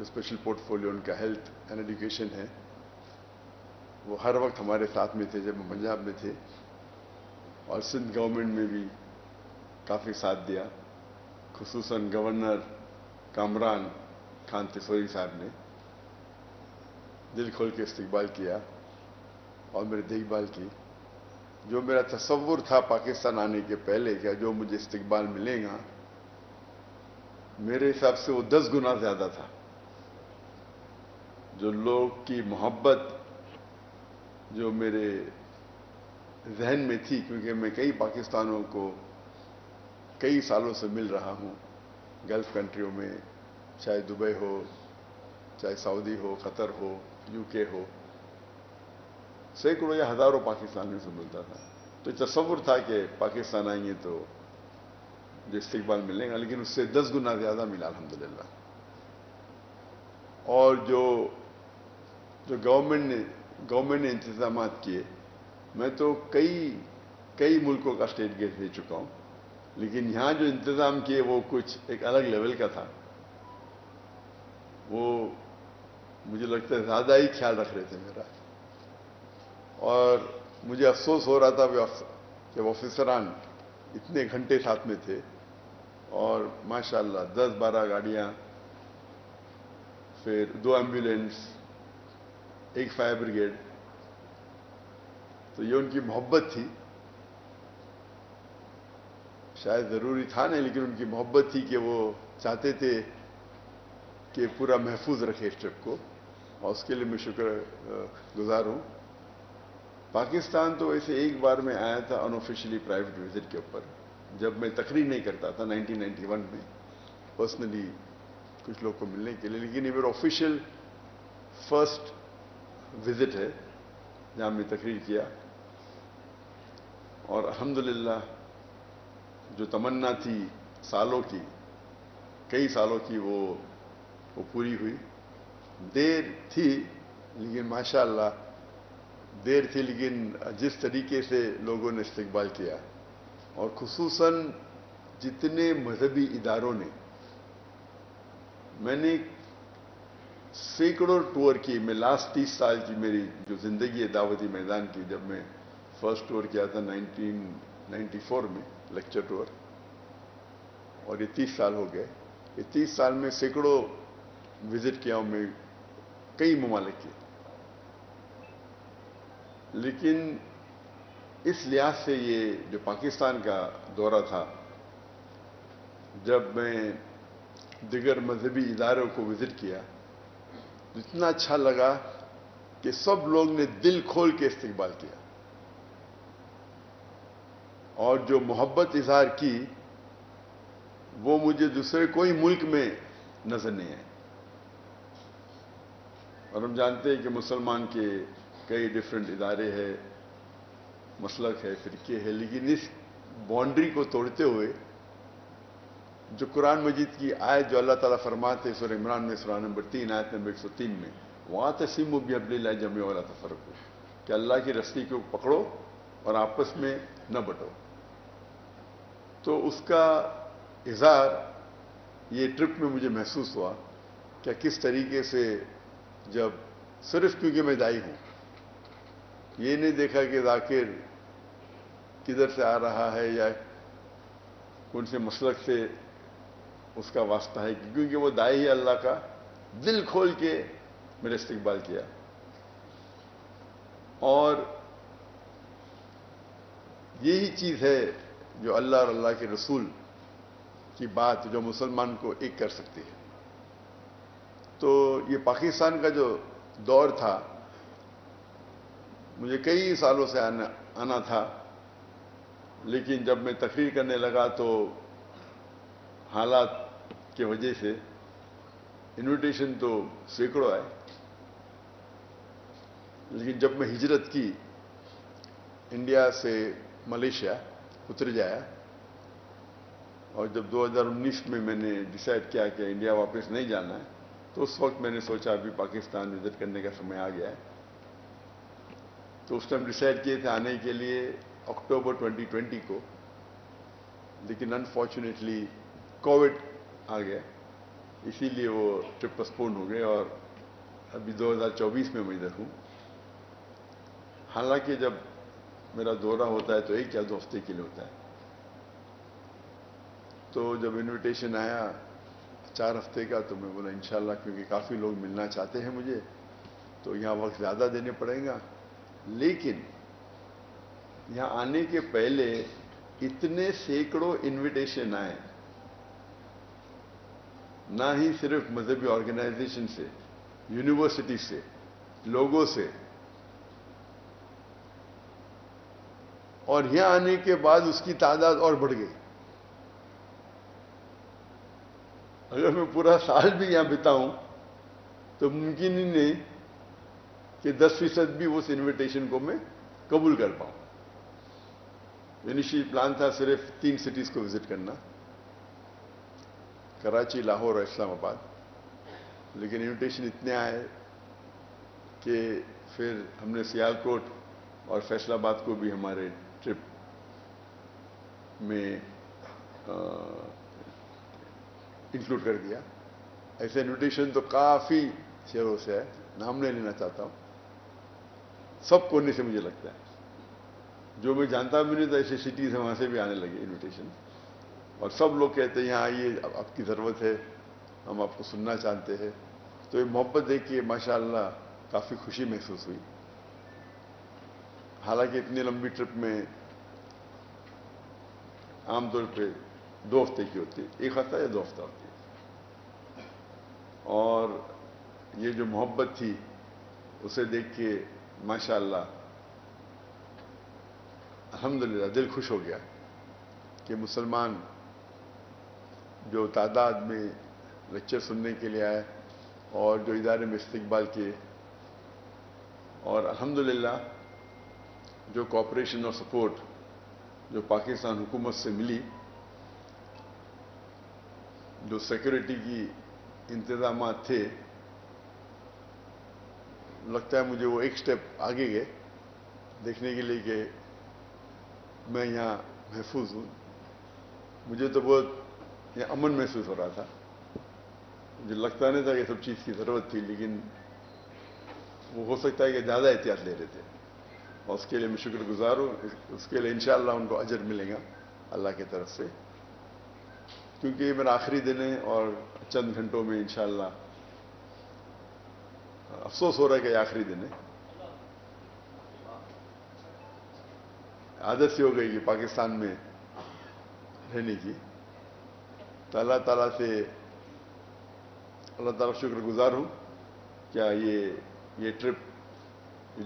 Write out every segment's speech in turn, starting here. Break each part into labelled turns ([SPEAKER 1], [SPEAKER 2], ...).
[SPEAKER 1] Special port folio ان کا health and education ہے، وہ ہر وقت ہمارے ساتھ میں تھے جب ہم پنجاب میں تھے، اور سندھ گورنمنٹ میں بھی کافی ساتھ دیا، خصوصاً گورنر کامران خان تسوری صاحب نے دل کھول کے استقبال کیا اور میری دیکھ بھال کی۔ جو میرا تصور تھا پاکستان آنے کے پہلے کہ جو مجھے استقبال ملے گا، میرے حساب سے وہ 10 گنا زیادہ تھا۔ جو لوگ کی محبت جو میرے ذہن میں تھی، کیونکہ میں کئی پاکستانوں کو کئی سالوں سے مل رہا ہوں گلف کنٹریوں میں، چاہے دبئی ہو، چاہے سعودی ہو، قطر ہو، یو کے ہو، سینکڑوں یا ہزاروں پاکستانیوں سے ملتا تھا۔ تو تصور تھا کہ پاکستان آئیں گے تو جو استقبال ملے گا، لیکن اس سے 10 گنا زیادہ ملا الحمدللہ۔ اور جو گورنمنٹ نے انتظامات کیے، میں تو کئی ملکوں کا اسٹیٹ گیسٹ دے چکا ہوں، لیکن یہاں جو انتظام کیے وہ کچھ ایک الگ لیول کا تھا۔ وہ مجھے لگتا ہے زیادہ ہی خیال رکھ رہے تھے میرا، اور مجھے افسوس ہو رہا تھا کہ آفیسران اتنے گھنٹے ساتھ میں تھے، اور ماشاءاللہ 10-12 گاڑیاں، پھر 2 ایمبولینس، 1 فائر بریگیڈ۔ تو یہ ان کی محبت تھی، شاید ضروری تھا نہیں، لیکن ان کی محبت تھی کہ وہ چاہتے تھے کہ پورا محفوظ رکھے اس ٹرپ کو، اور اس کے لیے میں شکر گزار ہوں۔ پاکستان تو ویسے ایک بار میں آیا تھا انآفیشلی پرائیویٹ وزٹ کے اوپر، جب میں تقریر نہیں کرتا تھا 1991 میں، پرسنلی کچھ لوگ کو ملنے کے لیے، لیکن یہ میرا آفیشیل فرسٹ وزٹ ہے جہاں میں تقریر کیا، اور الحمدللہ جو تمنا تھی سالوں کی، کئی سالوں کی، وہ پوری ہوئی۔ دیر تھی لیکن ماشاءاللہ دیر تھی، لیکن جس طریقے سے لوگوں نے استقبال کیا، اور خصوصاً جتنے مذہبی اداروں نے، میں نے سینکڑوں ٹور کی، میں لاسٹ 30 سال کی میری جو زندگی ہے دعوتی میدان کی، جب میں فرسٹ ٹور کیا تھا 1994 میں لیکچر ٹور، اور یہ 30 سال ہو گئے۔ یہ 30 سال میں سینکڑوں وزٹ کیا ہوں میں، کئی ممالک کے، لیکن اس لحاظ سے یہ جو پاکستان کا دورہ تھا، جب میں دیگر مذہبی اداروں کو وزٹ کیا، اتنا اچھا لگا کہ سب لوگ نے دل کھول کے استقبال کیا، اور جو محبت اظہار کی وہ مجھے دوسرے کوئی ملک میں نظر نہیں آئی۔ اور ہم جانتے ہیں کہ مسلمان کے کئی ڈیفرنٹ ادارے ہیں، مسلک ہے، فرقے ہے، لیکن اس باؤنڈری کو توڑتے ہوئے جو قرآن مجید کی آیت جو اللہ تعالیٰ فرماتے سورہ عمران میں، سورہ نمبر 3 آیت نمبر 103 میں، وَاعْتَصِمُوا بِحَبْلِ اللَّهِ جَمِيعًا وَلَا تَفَرَّقُوا، کہ اللہ کی رسی کو پکڑو اور آپس میں نہ بٹو۔ تو اس کا اظہار یہ ٹرپ میں مجھے محسوس ہوا کہ کس طریقے سے، جب صرف کیونکہ میں دائی ہوں، یہ نہیں دیکھا کہ ذاکر کدھر سے آ رہا ہے یا کون سے مسلک سے اس کا واسطہ ہے، کیونکہ وہ دائی ہے اللہ کا، دل کھول کے میرے استقبال کیا۔ اور یہی چیز ہے جو اللہ اور اللہ کے رسول کی بات جو مسلمان کو ایک کر سکتی ہے۔ تو یہ پاکستان کا جو دور تھا، مجھے کئی سالوں سے آنا تھا، لیکن جب میں تقریر کرنے لگا تو حالات کی وجہ سے انویٹیشن تو سینکڑوں آئے، لیکن جب میں ہجرت کی انڈیا سے ملیشیا اتر جایا، اور جب 2019 میں نے ڈیسائیڈ کیا کہ انڈیا واپس نہیں جانا ہے، تو اس وقت میں نے سوچا ابھی پاکستان وزٹ کرنے کا سمے آ گیا ہے۔ تو اس ٹائم ڈیسائیڈ کیے تھے آنے کے لیے اکتوبر 2020 کو، لیکن انفارچونیٹلی کووڈ آ گیا، اسی لیے وہ ٹرپ پسپون ہو گئے اور ابھی 2024 میں ادھر ہوں. حالانکہ جب میرا دورہ ہوتا ہے تو 1 یا 2 ہفتے کے لیے ہوتا ہے. تو جب انویٹیشن آیا 4 ہفتے کا تو میں بولا انشاءاللہ، کیونکہ کافی لوگ ملنا چاہتے ہیں مجھے تو یہاں وقت زیادہ دینے پڑیں گا. لیکن یہاں آنے کے پہلے اتنے سینکڑوں انویٹیشن آئے، نہ ہی صرف مذہبی آرگنائزیشن سے، یونیورسٹی سے، لوگوں سے، اور یہاں آنے کے بعد اس کی تعداد اور بڑھ گئی. اگر میں پورا سال بھی یہاں بتاؤں تو ممکن ہی نہیں کہ 10% بھی اس انویٹیشن کو میں قبول کر پاؤں. انیشیل پلان تھا صرف 3 سٹیز کو وزٹ کرنا، کراچی، لاہور اور اسلام آباد. لیکن انویٹیشن اتنے آئے کہ پھر ہم نے سیالکوٹ اور فیصل آباد کو بھی ہمارے ٹرپ میں انکلوڈ کر دیا. ایسے انویٹیشن تو کافی شہروں سے ہے، نام نہیں لینا چاہتا ہوں، سب کونے سے مجھے لگتا ہے. جو میں جانتا بھی نہیں تھا ایسے سٹیز ہیں وہاں سے بھی آنے لگے انویٹیشن، اور سب لوگ کہتے ہیں یہاں آئیے، آپ کی ضرورت ہے، ہم آپ کو سننا چاہتے ہیں. تو یہ محبت دیکھ کے ماشاءاللہ کافی خوشی محسوس ہوئی. حالانکہ اتنی لمبی ٹرپ میں عام طور پہ 2 ہفتے کی ہوتی ہے، 1 ہفتہ یا 2 ہفتہ ہوتی ہے. اور یہ جو محبت تھی اسے دیکھ کے ماشاءاللہ الحمدللہ دل خوش ہو گیا کہ مسلمان جو تعداد میں لیکچر سننے کے لیے آئے اور جو ادارے میں استقبال کیے، اور الحمدللہ جو کوآپریشن اور سپورٹ جو پاکستان حکومت سے ملی، جو سیکورٹی کی انتظامات تھے، لگتا ہے مجھے وہ ایک سٹیپ آگے گئے دیکھنے کے لیے کہ میں یہاں محفوظ ہوں. مجھے تو بہت یہ امن محسوس ہو رہا تھا. مجھے لگتا نہیں تھا کہ سب چیز کی ضرورت تھی، لیکن وہ ہو سکتا ہے کہ زیادہ احتیاط لے رہے تھے، اور اس کے لیے میں شکر گزار ہوں. اس کے لیے انشاءاللہ ان کو اجر ملے گا اللہ کی طرف سے، کیونکہ یہ میرا آخری دن ہے اور چند گھنٹوں میں انشاءاللہ افسوس ہو رہا ہے کہ یہ آخری دن ہے. عادت سی ہو گئی کہ پاکستان میں رہنے کی. تو اللہ تعالیٰ سے شکر گزار ہوں. کیا یہ ٹرپ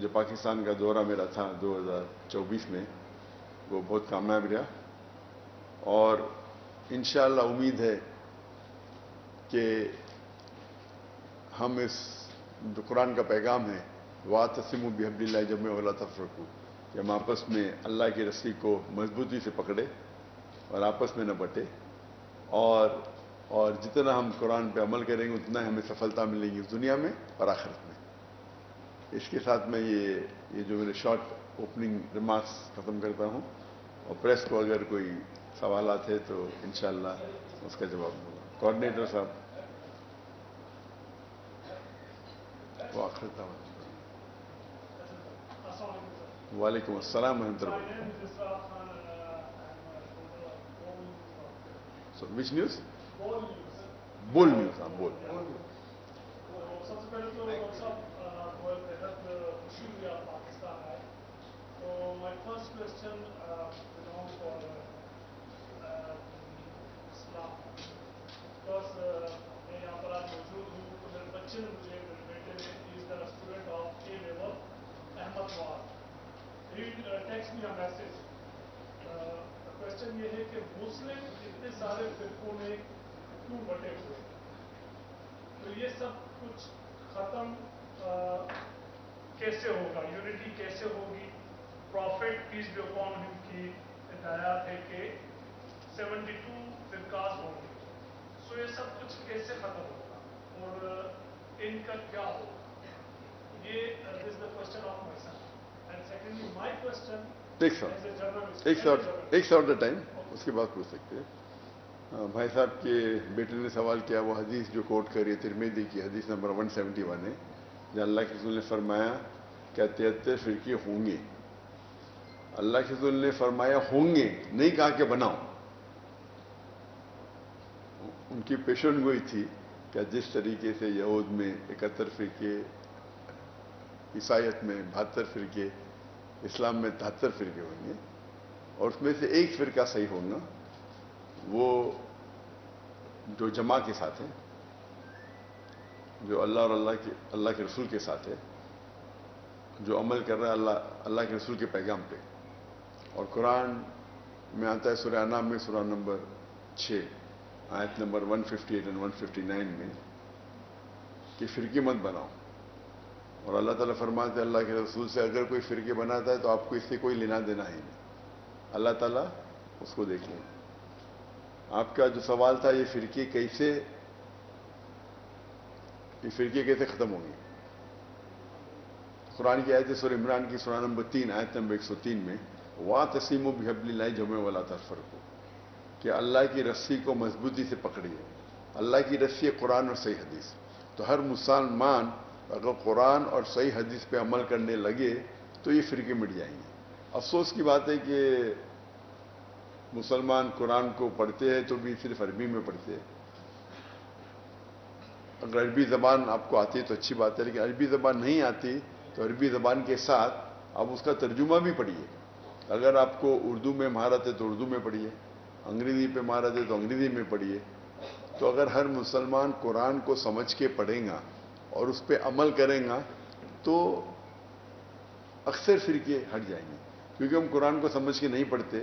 [SPEAKER 1] جو پاکستان کا دورہ میرا تھا 2024 میں، وہ بہت کامیاب رہا، اور انشاءاللہ امید ہے کہ ہم اس جو قرآن کا پیغام ہے وَاعْتَصِمُوا بِحَبْلِ اللَّهِ جَمِيعًا وَلَا تَفَرَّقُوا، کہ ہم آپس میں اللہ کی رسی کو مضبوطی سے پکڑے اور آپس میں نہ بٹے، اور جتنا ہم قرآن پہ عمل کریں گے اتنا ہمیں سفلتا ملے گی اس دنیا میں اور آخرت میں. اس کے ساتھ میں یہ جو میرے شارٹ اوپننگ ریمارکس ختم کرتا ہوں، اور پریس کو اگر کوئی سوالات ہے تو انشاءاللہ اس کا جواب دوں گا. کوآرڈینیٹر صاحب. وعلیکم السلام ورحمۃ اللہ. وچ نیوز؟ بول نیوز. ہاں بول.
[SPEAKER 2] سب سے پہلے تو ڈاکٹر صاحب بہت خوشی ہوئی آپ پاکستان آئے. تو my first question belong for Islam, because میں یہاں پر آج موجود ہوں تو میرے بچے نے مجھے، میرے بیٹے نے، is the student of A level Ahmad Nawaz, he text me a message. Question یہ ہے کہ مسلم اتنے سارے فرقوں میں کیوں بٹے ہوئے، تو یہ سب کچھ ختم کیسے ہوگا، یونٹی کیسے ہوگی؟ Profit piece be upon him کی ہدایات ہے کہ 72 فرقات ہوں گے، سو یہ سب کچھ کیسے ختم ہوگا اور ان کا کیا ہوگا؟ یہ this the question of my son. And secondly my question
[SPEAKER 1] ایک سال ایٹ اے ٹائم، اس کے بعد پوچھ سکتے ہیں. بھائی صاحب کے بیٹے نے سوال کیا، وہ حدیث جو کوٹ کری ترمذی کی حدیث نمبر 171 ہے، جہاں اللہ کے رسول نے فرمایا کیا 73 فرقے ہوں گے. اللہ کے رسول نے فرمایا ہوں گے، نہیں کہا کہ بناؤ. ان کی پیشن گوئی تھی کہ جس طریقے سے یہود میں 71 فرقے، عیسائیت میں 72 فرقے، اسلام میں 73 فرقے ہوں گے، اور اس میں سے ایک فرقہ صحیح ہوگا، وہ جو جماع کے ساتھ ہے، جو اللہ اور اللہ کے رسول کے ساتھ ہے، جو عمل کر رہا ہے اللہ کے رسول کے پیغام پہ. اور قرآن میں آتا ہے سورہ انعام میں سورہ نمبر 6 آیت نمبر 158 اور 159 میں کہ فرقے مت بناؤ. اور اللہ تعالیٰ فرماتے ہیں اللہ کے رسول سے اگر کوئی فرقے بناتا ہے تو آپ کو اس سے کوئی لینا دینا ہے نہیں، اللہ تعالیٰ اس کو دیکھ لیں. آپ کا جو سوال تھا یہ فرقے کیسے ختم ہوں گے، قرآن کی آیت سورہ عمران کی سورہ نمبر 3 آیت نمبر 103 میں وَاعْتَصِمُوا بِحَبْلِ اللَّهِ جَمِيعًا وَلَا تَفَرَّقُوا، کہ اللہ کی رسی کو مضبوطی سے پکڑیے. اللہ کی رسی ہے قرآن اور صحیح حدیث. تو ہر مسلمان اگر قرآن اور صحیح حدیث پہ عمل کرنے لگے تو یہ فرقے مٹ جائیں گے. افسوس کی بات ہے کہ مسلمان قرآن کو پڑھتے ہیں تو بھی صرف عربی میں پڑھتے ہیں. اگر عربی زبان آپ کو آتی ہے تو اچھی بات ہے، لیکن عربی زبان نہیں آتی تو عربی زبان کے ساتھ آپ اس کا ترجمہ بھی پڑھیے. اگر آپ کو اردو میں مہارت ہے تو اردو میں پڑھیے، انگریزی پہ مہارت ہے تو انگریزی میں پڑھیے. تو اگر ہر مسلمان قرآن کو سمجھ کے پڑھیں گا اور اس پہ عمل کریں گا تو اکثر فرقے ہٹ جائیں گے. کیونکہ ہم قرآن کو سمجھ کے نہیں پڑھتے،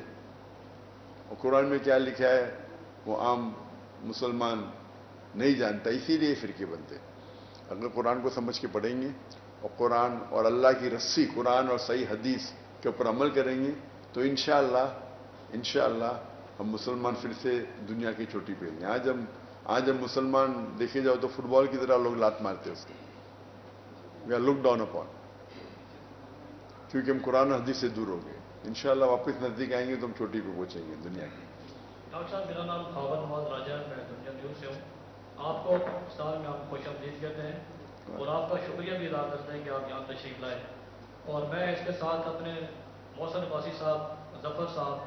[SPEAKER 1] اور قرآن میں کیا لکھا ہے وہ عام مسلمان نہیں جانتا، اسی لیے فرقے بنتے. اگر قرآن کو سمجھ کے پڑھیں گے اور قرآن اور اللہ کی رسی قرآن اور صحیح حدیث کے اوپر عمل کریں گے تو انشاءاللہ ہم مسلمان پھر سے دنیا کی چوٹی پہ ہیں. آج ہم مسلمان دیکھے جاؤ تو فٹ بال کی طرح لوگ لات مارتے اس کو، we are look down upon, کیونکہ ہم قرآن و حدیث سے دور ہو گئے. انشاءاللہ واپس نزدیک آئیں گے تو ہم چوٹی پہ پہنچیں گے دنیا کی.
[SPEAKER 3] ڈاکٹر صاحب میرا نام خاور نواز راجہ ہے، میں دنیا نیوز سے ہوں. آپ کو پاکستان میں آپ خوش آمدید کہتے ہیں اور آپ کا شکریہ بھی ادا کرتے ہیں کہ آپ یہاں تشریف لائے. اور میں اس کے ساتھ اپنے محسن عباسی صاحب، ظفر صاحب،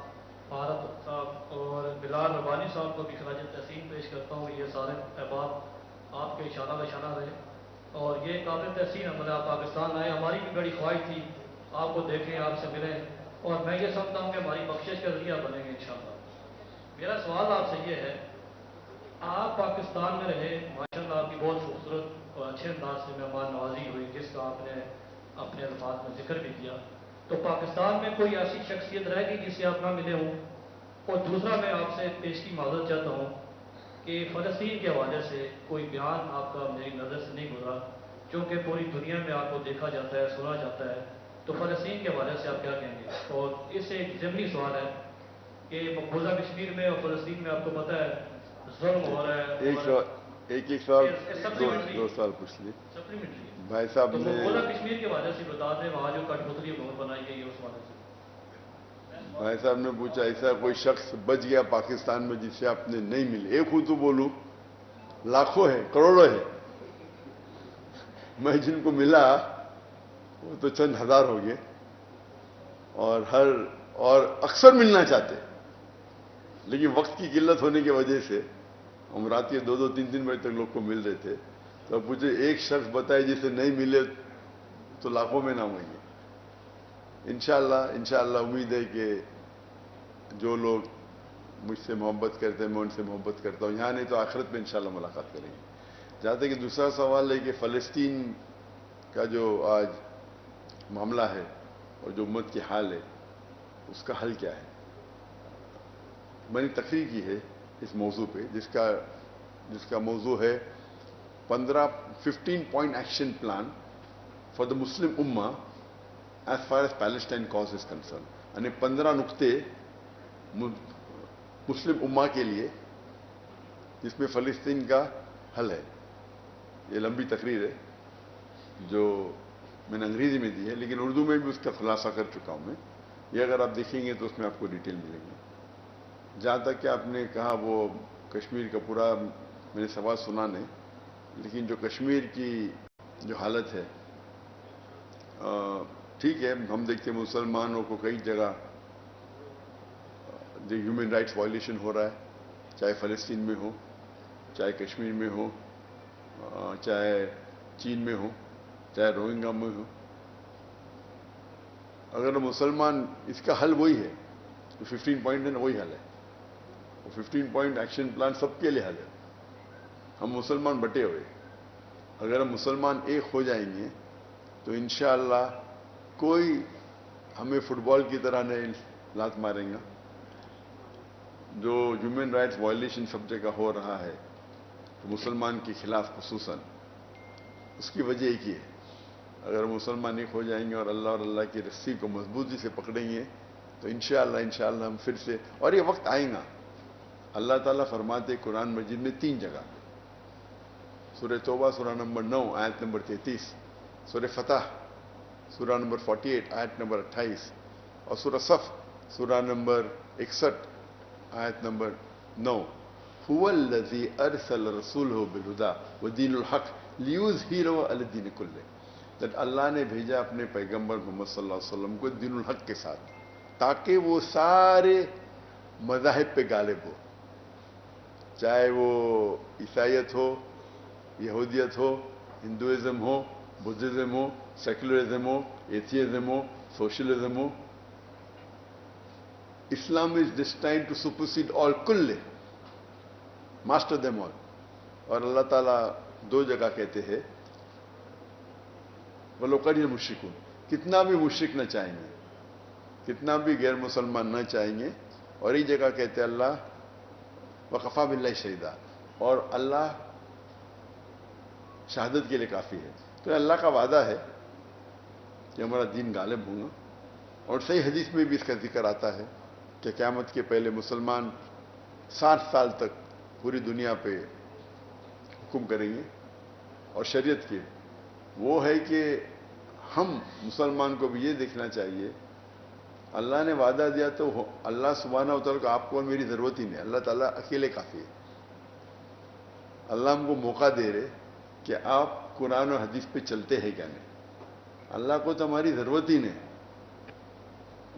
[SPEAKER 3] فارغ صاحب اور بلال ربانی صاحب کو بھی خراج تحسین پیش کرتا ہوں. یہ سارے احباب آپ کے اشارہ بشانہ رہے اور یہ قابل تحسین عمل ہے. آپ پاکستان آئے، ہماری بھی بڑی خواہش تھی آپ کو دیکھیں، آپ سے ملیں، اور میں یہ سمجھتا ہوں کہ ہماری بخشش کا ذریعہ بنیں گے انشاءاللہ. میرا سوال آپ سے یہ ہے، آپ پاکستان میں رہے، ماشاءاللہ آپ کی بہت خوبصورت اور اچھے انداز سے مہمان نوازی ہوئی جس کا آپ نے اپنے الفاظ میں ذکر بھی کیا. تو پاکستان میں کوئی ایسی شخصیت رہ گئی جس سے آپ نہ ملے ہوں؟ اور دوسرا میں آپ سے پیش کی معذرت چاہتا ہوں کہ فلسطین کے حوالے سے کوئی بیان آپ کا میری نظر سے نہیں گزرا، چونکہ پوری دنیا میں آپ کو دیکھا جاتا ہے، سنا جاتا ہے. تو فلسطین کے حوالے سے آپ کیا کہیں گے؟ اور اس سے ایک ضمنی سوال ہے کہ مقبوضہ کشمیر میں اور فلسطین میں آپ کو پتہ ہے ظلم ہو رہا ہے.
[SPEAKER 1] ایک سوال دو سوال پوچھ لیے
[SPEAKER 3] سپلیمنٹری
[SPEAKER 1] بھائی صاحب
[SPEAKER 3] تو
[SPEAKER 1] نے.
[SPEAKER 3] مقبوضہ کشمیر کے حوالے سے بتا دیں، وہاں جو کٹ پتلی حکومت بنائی گئی ہے اس حوالے سے.
[SPEAKER 1] بھائی صاحب نے پوچھا ایسا کوئی شخص بچ گیا پاکستان میں جس سے آپ نے نہیں ملے؟ ایک ہوں تو بولوں، لاکھوں ہے، کروڑوں ہے. میں جن کو ملا وہ تو چند ہزار ہو گئے، اور اکثر ملنا چاہتے، لیکن وقت کی قلت ہونے کی وجہ سے ہم رات کے 2-3 بجے تک لوگ کو مل رہے تھے. تو اب مجھے ایک شخص بتائے جسے نہیں ملے تو لاکھوں میں نہ ہوئیں گے. انشاءاللہ امید ہے کہ جو لوگ مجھ سے محبت کرتے ہیں میں ان سے محبت کرتا ہوں، یہاں نہیں تو آخرت میں انشاءاللہ ملاقات کریں گے. جہاں تک کہ دوسرا سوال ہے کہ فلسطین کا جو آج معاملہ ہے اور جو امت کی حال ہے اس کا حل کیا ہے. میں نے تقریر کی ہے اس موضوع پہ جس کا موضوع ہے 15 point action plan for the Muslim امہ as far as Palestine cause is concern. یعنی 15 نقطے مسلم امہ کے لیے جس میں فلسطین کا حل ہے. یہ لمبی تقریر ہے جو میں نے انگریزی میں دی ہے، لیکن اردو میں بھی اس کا خلاصہ کر چکا ہوں میں. یہ اگر آپ دیکھیں گے تو اس میں آپ کو ڈیٹیل ملیں گے. جہاں تک کہ آپ نے کہا وہ کشمیر کا پورا میں نے سوال سنا نہیں، لیکن جو کشمیر کی جو حالت ہے ٹھیک ہے، ہم دیکھتے ہیں مسلمانوں کو کئی جگہ جو ہیومن رائٹس وائلیشن ہو رہا ہے، چاہے فلسطین میں ہو، چاہے کشمیر میں ہو، چاہے چین میں ہو، چاہے روہنگا میں ہو. اگر مسلمان اس کا حل وہی ہے، تو 15 پوائنٹ ہے نا، وہی حل ہے. وہ 15 پوائنٹ ایکشن پلان سب کے لیے حل ہے. ہم مسلمان بٹے ہوئے، اگر ہم مسلمان ایک ہو جائیں گے تو انشاءاللہ کوئی ہمیں فٹ بال کی طرح نہیں لات ماریں گا. جو ہیومن رائٹس وائلیشن سب جگہ ہو رہا ہے تو مسلمان کے خلاف خصوصاً، اس کی وجہ ایک ہی ہے، اگر مسلمان ایک ہو جائیں گے اور اللہ کی رسی کو مضبوطی سے پکڑیں گے تو انشاءاللہ ہم پھر سے، اور یہ وقت آئیں گا. اللہ تعالیٰ فرماتے قرآن مجید میں 3 جگہ، سورہ توبہ سورہ نمبر 9 آیت نمبر 33، سورہ فتح سورہ نمبر 48 آیت نمبر 28، اور سورہ صف سورہ نمبر 61 آیت نمبر 9، هو الذی ارسل رسولہ بالہدی ودین الحق لیظہرہ علی الدین کلہ. اللہ نے بھیجا اپنے پیغمبر محمد صلی اللہ علیہ وسلم کو دین الحق کے ساتھ، تاکہ وہ سارے مذاہب پہ غالب ہو، چاہے وہ عیسائیت ہو، یہودیت ہو، ہندوازم ہو، بدھزم ہو، سیکولرزم ہو، ایتھیزم ہو، سوشلزم ہو. Islam is destined to supersede all, کل ماسٹر دیم آل. اور اللہ تعالیٰ 2 جگہ کہتے ہیں وَلَوْ كَرِهَ الْمُشْرِكُونَ، کتنا بھی مشرک نہ چاہیں گے، کتنا بھی غیر مسلمان نہ چاہیں گے. اور ایک جگہ کہتے ہیں اللہ وَكَفَىٰ بِاللَّهِ شَهِيدًا، اور اللہ شہادت کے لیے کافی ہے. تو اللہ کا وعدہ ہے کہ ہمارا دین غالب ہوگا. اور صحیح حدیث میں بھی اس کا ذکر آتا ہے کہ قیامت کے پہلے مسلمان 60 سال تک پوری دنیا پہ حکم کریں گے. اور شریعت کی وہ ہے کہ ہم مسلمان کو بھی یہ دیکھنا چاہیے، اللہ نے وعدہ دیا تو اللہ سبحانہ و تعالیٰ کو آپ کو اور میری ضرورت ہی نہیں، اللہ تعالیٰ اکیلے کافی ہے. اللہ ہم کو موقع دے رہے کہ آپ قرآن و حدیث پہ چلتے ہیں کیا نہیں. اللہ کو تو ہماری ضرورت ہی نہیں.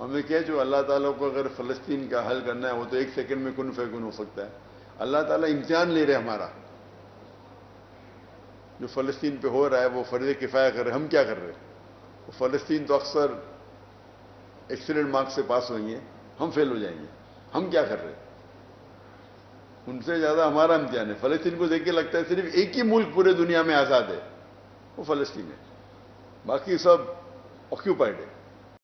[SPEAKER 1] ہمیں کیا، جو اللہ تعالیٰ کو اگر فلسطین کا حل کرنا ہے وہ تو 1 سیکنڈ میں کن فیکن ہو سکتا ہے. اللہ تعالیٰ امتحان لے رہے ہمارا، جو فلسطین پہ ہو رہا ہے وہ فرض کفایہ کر رہے. ہم کیا کر رہے ہیں؟ فلسطین تو اکثر ایکسیلنٹ مارکس سے پاس ہوئیں گے، ہم فیل ہو جائیں گے. ہم کیا کر رہے ہیں؟ ان سے زیادہ ہمارا امتحان ہے. فلسطین کو دیکھ کے لگتا ہے صرف ایک ہی ملک پورے دنیا میں آزاد ہے، وہ فلسطین ہے، باقی سب آکیوپائڈ ہے.